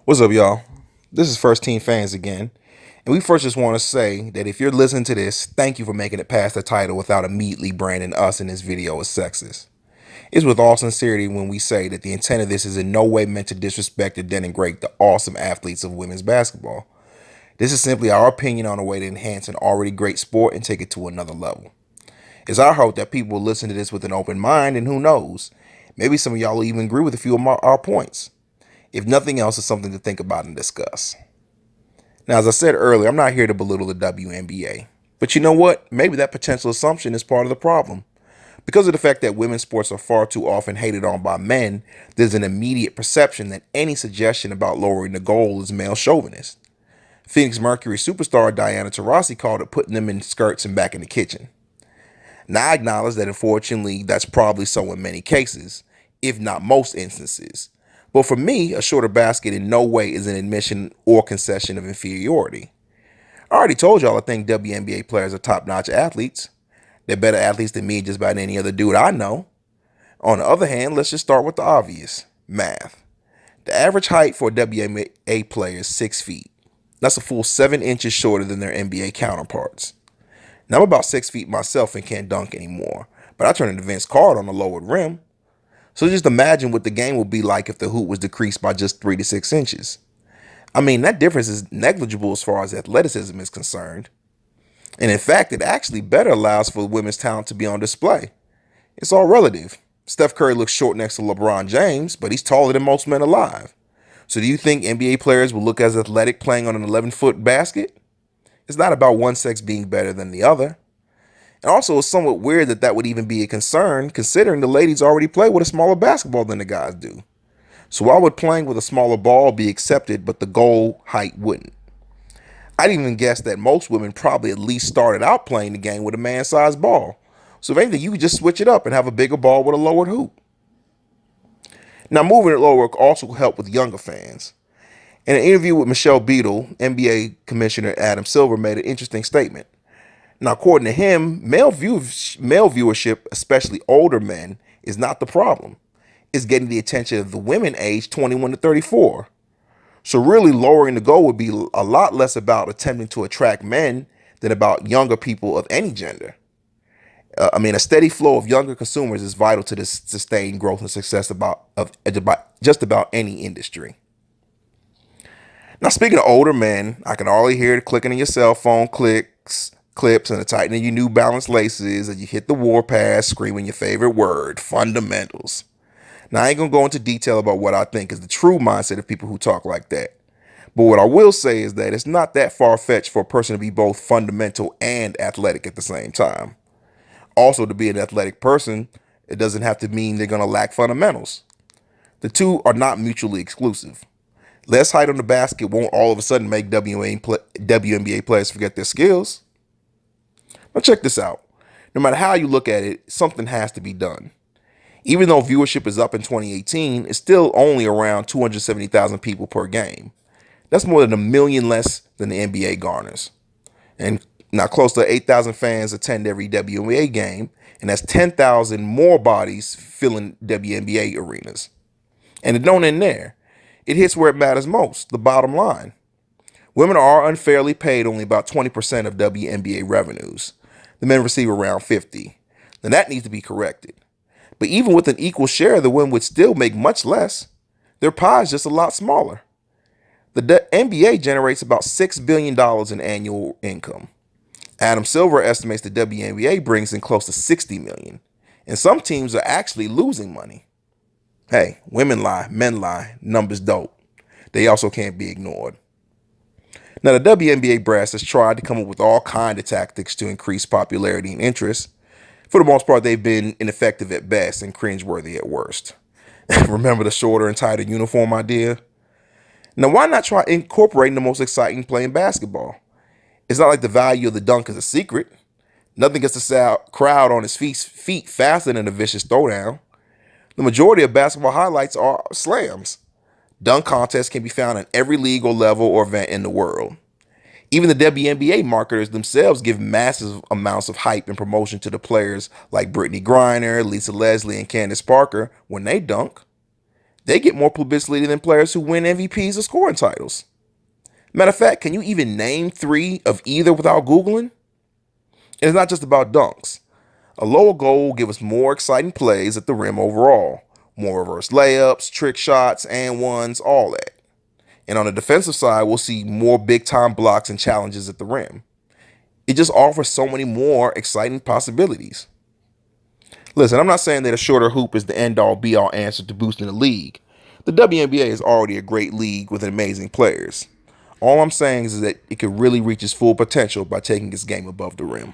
What's up, y'all? This is First Team Fans again. And we first just want to say that if you're listening to this, thank you for making it past the title without immediately branding us in this video as sexist. It's with all sincerity when we say that the intent of this is in no way meant to disrespect or denigrate the awesome athletes of women's basketball. This is simply our opinion on a way to enhance an already great sport and take it to another level. It's our hope that people will listen to this with an open mind, and who knows, maybe some of y'all will even agree with a few of our points. If nothing else, it's something to think about and discuss. Now, as I said earlier, I'm not here to belittle the WNBA. But you know what? Maybe that potential assumption is part of the problem. Because of the fact that women's sports are far too often hated on by men, there's an immediate perception that any suggestion about lowering the goal is male chauvinist. Phoenix Mercury superstar Diana Taurasi called it putting them in skirts and back in the kitchen. Now, I acknowledge that unfortunately that's probably so in many cases, if not most instances. But for me, a shorter basket in no way is an admission or concession of inferiority. I already told y'all I think WNBA players are top-notch athletes. They're better athletes than me and just about any other dude I know. On the other hand, let's just start with the obvious. Math. The average height for a WNBA player is 6 feet. That's a full 7 inches shorter than their NBA counterparts. Now, I'm about 6 feet myself and can't dunk anymore, but I turned into Vince Carter on the lowered rim. So just imagine what the game would be like if the hoop was decreased by just 3 to 6 inches. I mean, that difference is negligible as far as athleticism is concerned. And in fact, it actually better allows for women's talent to be on display. It's all relative. Steph Curry looks short next to LeBron James, but he's taller than most men alive. So do you think NBA players will look as athletic playing on an 11-foot basket? It's not about one sex being better than the other. And also, it's somewhat weird that would even be a concern, considering the ladies already play with a smaller basketball than the guys do. So why would playing with a smaller ball be accepted, but the goal height wouldn't? I'd even guess that most women probably at least started out playing the game with a man-sized ball. So if anything, you could just switch it up and have a bigger ball with a lowered hoop. Now, moving it lower also help with younger fans. In an interview with Michelle Beadle, NBA Commissioner Adam Silver made an interesting statement. Now, according to him, male viewership, especially older men, is not the problem. It's getting the attention of the women aged 21 to 34. So really lowering the goal would be a lot less about attempting to attract men than about younger people of any gender. A steady flow of younger consumers is vital to the sustained growth and success of just about any industry. Now, speaking of older men, I can already hear the clicking of your cell phone clips and the tightening of your New Balance laces as you hit the warpath screaming your favorite word, fundamentals. Now, I ain't going to go into detail about what I think is the true mindset of people who talk like that. But what I will say is that it's not that far-fetched for a person to be both fundamental and athletic at the same time. Also, to be an athletic person, it doesn't have to mean they're going to lack fundamentals. The two are not mutually exclusive. Less height on the basket won't all of a sudden make WNBA players forget their skills. Now check this out. No matter how you look at it, something has to be done. Even though viewership is up in 2018, it's still only around 270,000 people per game. That's more than 1 million less than the NBA garners. And now close to 8,000 fans attend every WNBA game, and that's 10,000 more bodies filling WNBA arenas. And it don't end there. It hits where it matters most, the bottom line. Women are unfairly paid only about 20% of WNBA revenues. The men receive around 50%. Then that needs to be corrected. But even with an equal share, the women would still make much less. Their pie is just a lot smaller. The NBA generates about $6 billion in annual income. Adam Silver estimates the WNBA brings in close to $60 million. And some teams are actually losing money. Hey, women lie, men lie, numbers don't. They also can't be ignored. Now, the WNBA brass has tried to come up with all kinds of tactics to increase popularity and interest. For the most part, they've been ineffective at best and cringeworthy at worst. Remember the shorter and tighter uniform idea? Now, why not try incorporating the most exciting play in basketball? It's not like the value of the dunk is a secret. Nothing gets the crowd on its feet faster than a vicious throwdown. The majority of basketball highlights are slams. Dunk contests can be found in every league or level or event in the world. Even the WNBA marketers themselves give massive amounts of hype and promotion to the players like Brittany Griner, Lisa Leslie, and Candace Parker when they dunk. They get more publicity than players who win MVPs or scoring titles. Matter of fact, can you even name three of either without Googling? And it's not just about dunks. A lower goal will give us more exciting plays at the rim overall. More reverse layups, trick shots, and ones, all that. And on the defensive side, we'll see more big time blocks and challenges at the rim. It just offers so many more exciting possibilities. Listen, I'm not saying that a shorter hoop is the end all be all answer to boosting the league. The WNBA is already a great league with amazing players. All I'm saying is that it could really reach its full potential by taking its game above the rim.